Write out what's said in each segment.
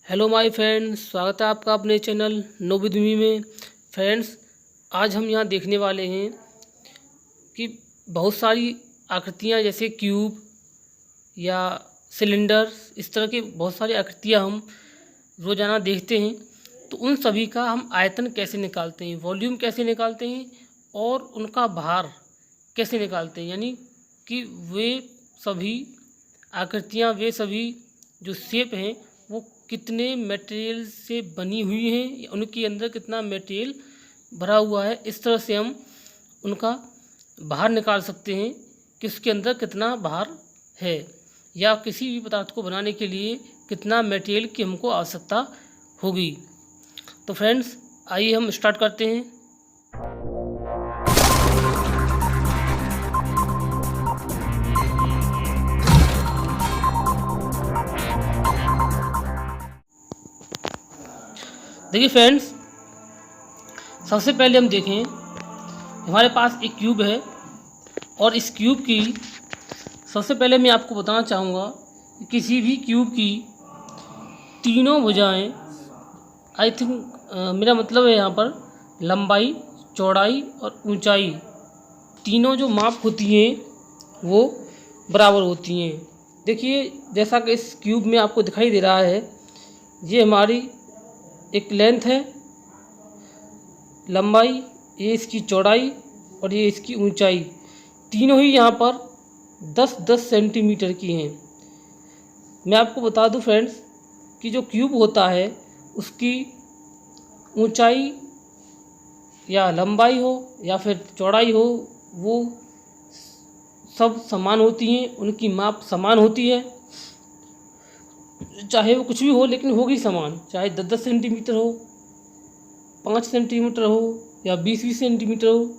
Hello my friends, स्वागत है आपका अपने चैनल नोविदमी में। फ्रेंड्स, आज हम यहाँ देखने वाले हैं कि बहुत सारी आकृतियाँ जैसे क्यूब या सिलेंडर, इस तरह की बहुत सारी आकृतियाँ हम रोज़ाना देखते हैं। तो उन सभी का हम आयतन कैसे निकालते हैं, वॉल्यूम कैसे निकालते हैं और उनका भार कैसे निकालते हैं, यानी कि वे सभी आकृतियाँ, वे सभी जो शेप हैं वो कितने मटेरियल से बनी हुई हैं, उनके अंदर कितना मटेरियल भरा हुआ है। इस तरह से हम उनका भार निकाल सकते हैं कि उसके अंदर कितना भार है या किसी भी पदार्थ को बनाने के लिए कितना मटेरियल की हमको आवश्यकता होगी। तो फ्रेंड्स, आइए हम स्टार्ट करते हैं। देखिए फ्रेंड्स, सबसे पहले हम देखें, हमारे पास एक क्यूब है और इस क्यूब की सबसे पहले मैं आपको बताना चाहूँगा कि किसी भी क्यूब की तीनों भुजाएं, आई थिंक मेरा मतलब है यहाँ पर लंबाई, चौड़ाई और ऊंचाई, तीनों जो माप होती हैं वो बराबर होती हैं। देखिए, जैसा कि इस क्यूब में आपको दिखाई दे रहा है, ये हमारी एक लेंथ है, लंबाई, ये इसकी चौड़ाई और ये इसकी ऊंचाई, तीनों ही यहाँ पर 10-10 सेंटीमीटर की हैं। मैं आपको बता दूं फ्रेंड्स कि जो क्यूब होता है उसकी ऊंचाई या लंबाई हो या फिर चौड़ाई हो, वो सब समान होती हैं, उनकी माप समान होती है। चाहे वो कुछ भी हो, लेकिन होगी समान, चाहे 10-10 सेंटीमीटर हो, 5 सेंटीमीटर हो या 20-20 सेंटीमीटर हो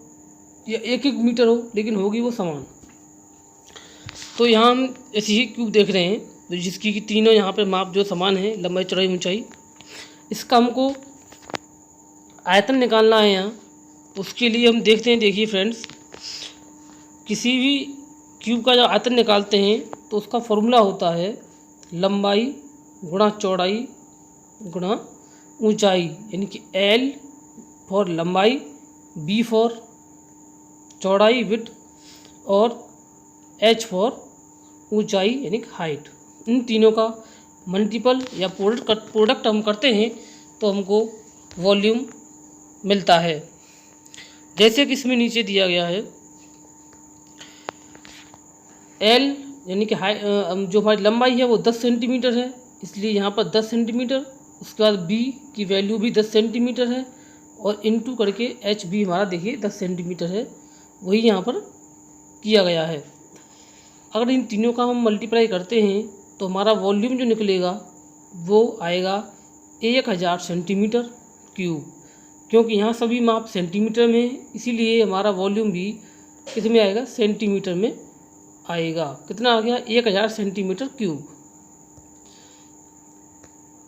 या 1-1 मीटर हो, लेकिन होगी वो समान। तो यहाँ हम ऐसी ही क्यूब देख रहे हैं जिसकी कि तीनों यहाँ पर माप जो समान है, लंबाई, चौड़ाई, ऊंचाई। इसका हमको आयतन निकालना है यहाँ। तो उसके लिए हम देखते हैं, देखिए फ्रेंड्स, किसी भी क्यूब का जब आयतन निकालते हैं तो उसका फॉर्मूला होता है लंबाई गुणा चौड़ाई गुणा ऊंचाई, यानी कि L फॉर लंबाई, B फॉर चौड़ाई विड्थ और H फॉर ऊंचाई यानी कि हाइट। इन तीनों का मल्टीपल या प्रोडक्ट हम करते हैं तो हमको वॉल्यूम मिलता है। जैसे कि इसमें नीचे दिया गया है, L यानी कि जो हमारी लंबाई है वो 10 सेंटीमीटर है, इसलिए यहाँ पर 10 सेंटीमीटर। उसके बाद B की वैल्यू भी 10 सेंटीमीटर है और इनटू करके H भी हमारा देखिए 10 सेंटीमीटर है, वही यहाँ पर किया गया है। अगर इन तीनों का हम मल्टीप्लाई करते हैं तो हमारा वॉल्यूम जो निकलेगा वो आएगा 1000 सेंटीमीटर क्यूब। क्योंकि यहाँ सभी माप सेंटीमीटर में है, इसीलिए हमारा वॉल्यूम भी किस में आएगा, सेंटीमीटर में आएगा। कितना आ गया, 1000 सेंटीमीटर क्यूब।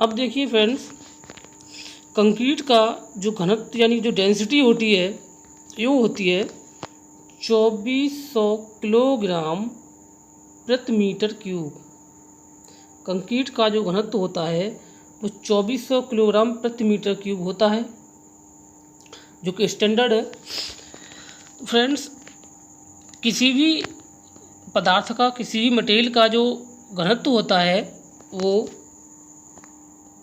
अब देखिए फ्रेंड्स, कंक्रीट का जो घनत्व यानी जो डेंसिटी होती है, वो होती है 2400 किलोग्राम प्रति मीटर क्यूब। कंक्रीट का जो घनत्व होता है वो 2400 किलोग्राम प्रति मीटर क्यूब होता है, जो कि स्टैंडर्ड है। फ्रेंड्स, किसी भी पदार्थ का, किसी भी मटेरियल का जो घनत्व होता है वो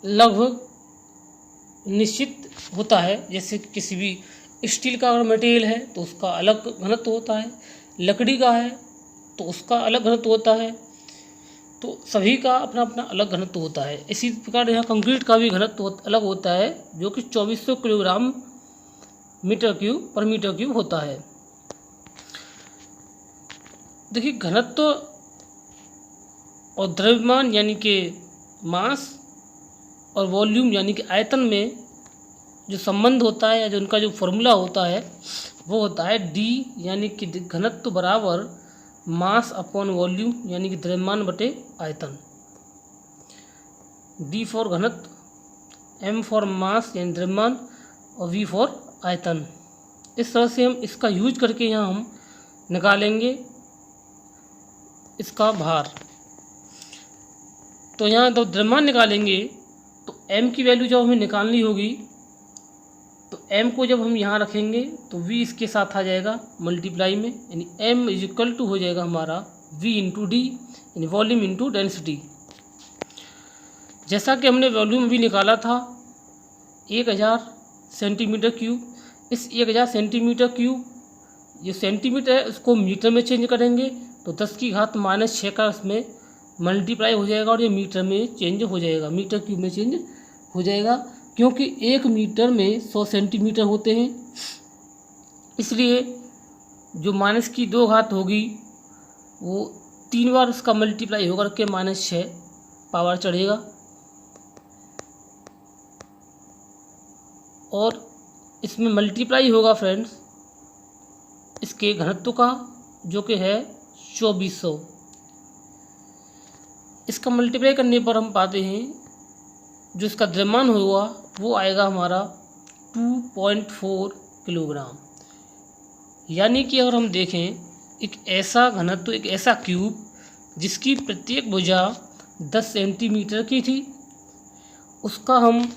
लगभग निश्चित होता है। जैसे किसी भी स्टील का अगर मटेरियल है तो उसका अलग घनत्व होता है, लकड़ी का है तो उसका अलग घनत्व होता है, तो सभी का अपना अपना अलग घनत्व होता है। इसी प्रकार यहाँ कंक्रीट का भी घनत्व अलग होता है, जो कि 2400 किलोग्राम मीटर क्यूब पर मीटर क्यूब होता है। देखिए, घनत्व और द्रव्यमान यानी कि मास और वॉल्यूम यानी कि आयतन में जो संबंध होता है या जो उनका जो फॉर्मूला होता है वो होता है D यानी कि घनत्व बराबर मास अपॉन वॉल्यूम यानी कि द्रव्यमान बटे आयतन। D फॉर घनत्व, M फॉर मास यानी द्रव्यमान और V फॉर आयतन। इस तरह से हम इसका यूज करके यहाँ हम निकालेंगे इसका भार। तो यहाँ तो द्रव्यमान निकालेंगे तो m की वैल्यू जब हमें निकालनी होगी तो m को जब हम यहाँ रखेंगे तो v इसके साथ आ जाएगा मल्टीप्लाई में, यानी m इज इक्वल टू हो जाएगा हमारा v इंटू डी, यानी वॉल्यूम इंटू डेंसिटी। जैसा कि हमने वॉल्यूम भी निकाला था 1000 सेंटीमीटर क्यूब, इस 1000 सेंटीमीटर क्यूब जो सेंटीमीटर है उसको मीटर में चेंज करेंगे तो 10 की घात -6 का इसमें मल्टीप्लाई हो जाएगा और ये मीटर में चेंज हो जाएगा, मीटर क्यूब में चेंज हो जाएगा, क्योंकि 1 मीटर में 100 सेंटीमीटर होते हैं। इसलिए जो -2 घात होगी वो 3 बार उसका मल्टीप्लाई होकर के -6 पावर चढ़ेगा। और इसमें मल्टीप्लाई होगा फ्रेंड्स इसके घनत्व का, जो कि है 2400। इसका मल्टीप्लाई करने पर हम पाते हैं जो इसका द्रव्यमान होगा वो आएगा हमारा 2.4 किलोग्राम। यानी कि अगर हम देखें एक ऐसा घनत्व, एक ऐसा क्यूब जिसकी प्रत्येक भुजा 10 सेंटीमीटर की थी, उसका हम,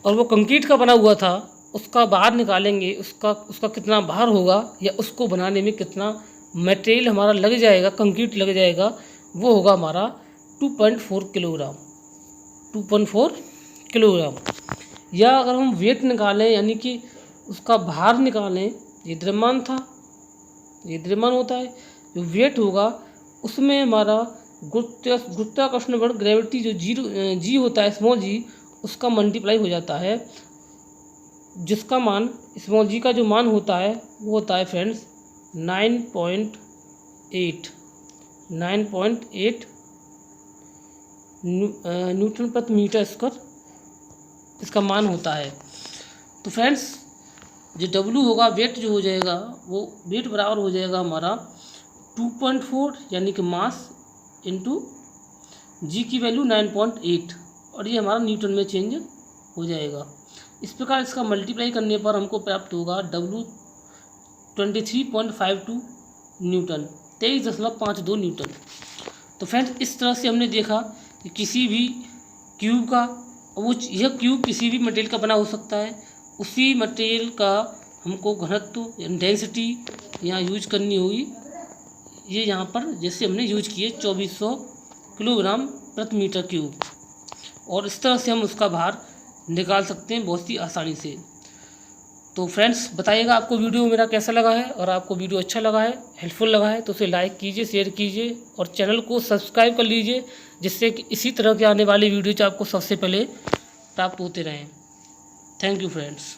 और वो कंक्रीट का बना हुआ था, उसका बाहर निकालेंगे उसका कितना भार होगा या उसको बनाने में कितना मटेरियल हमारा लग जाएगा, कंक्रीट लग जाएगा, वो होगा हमारा 2.4 किलोग्राम, 2.4 किलोग्राम। या अगर हम वेट निकालें यानी कि उसका भार निकालें, ये द्रव्यमान था, ये द्रव्यमान होता है, जो वेट होगा उसमें हमारा गुरुत्वाकर्षण बल, ग्रेविटी जो जी होता है, स्मॉल जी, उसका मल्टीप्लाई हो जाता है, जिसका मान, स्मॉल जी का जो मान होता है वो होता है फ्रेंड्स 9.8 न्यूटन प्रति मीटर स्क्वायर इसका मान होता है। तो फ्रेंड्स जो W होगा, वेट जो हो जाएगा, वो वेट बराबर हो जाएगा हमारा 2.4 यानी कि मास इंटू जी की वैल्यू 9.8, और ये हमारा न्यूटन में चेंज हो जाएगा। इस प्रकार इसका मल्टीप्लाई करने पर हमको प्राप्त होगा W 23.52 न्यूटन, 23.52 न्यूटन। तो फ्रेंड्स इस तरह से हमने देखा कि किसी भी क्यूब का, वो यह क्यूब किसी भी मटेरियल का बना हो सकता है, उसी मटेरियल का हमको घनत्व डेंसिटी यहाँ यूज करनी होगी। ये यहाँ पर जैसे हमने यूज किए 2400 किलोग्राम प्रति मीटर क्यूब, और इस तरह से हम उसका भार निकाल सकते हैं बहुत ही आसानी से। तो फ्रेंड्स बताइएगा आपको वीडियो मेरा कैसा लगा है, और आपको वीडियो अच्छा लगा है, हेल्पफुल लगा है तो उसे लाइक कीजिए, शेयर कीजिए और चैनल को सब्सक्राइब कर लीजिए, जिससे कि इसी तरह के आने वाली वीडियोज आपको सबसे पहले प्राप्त होते रहें। Thank you friends.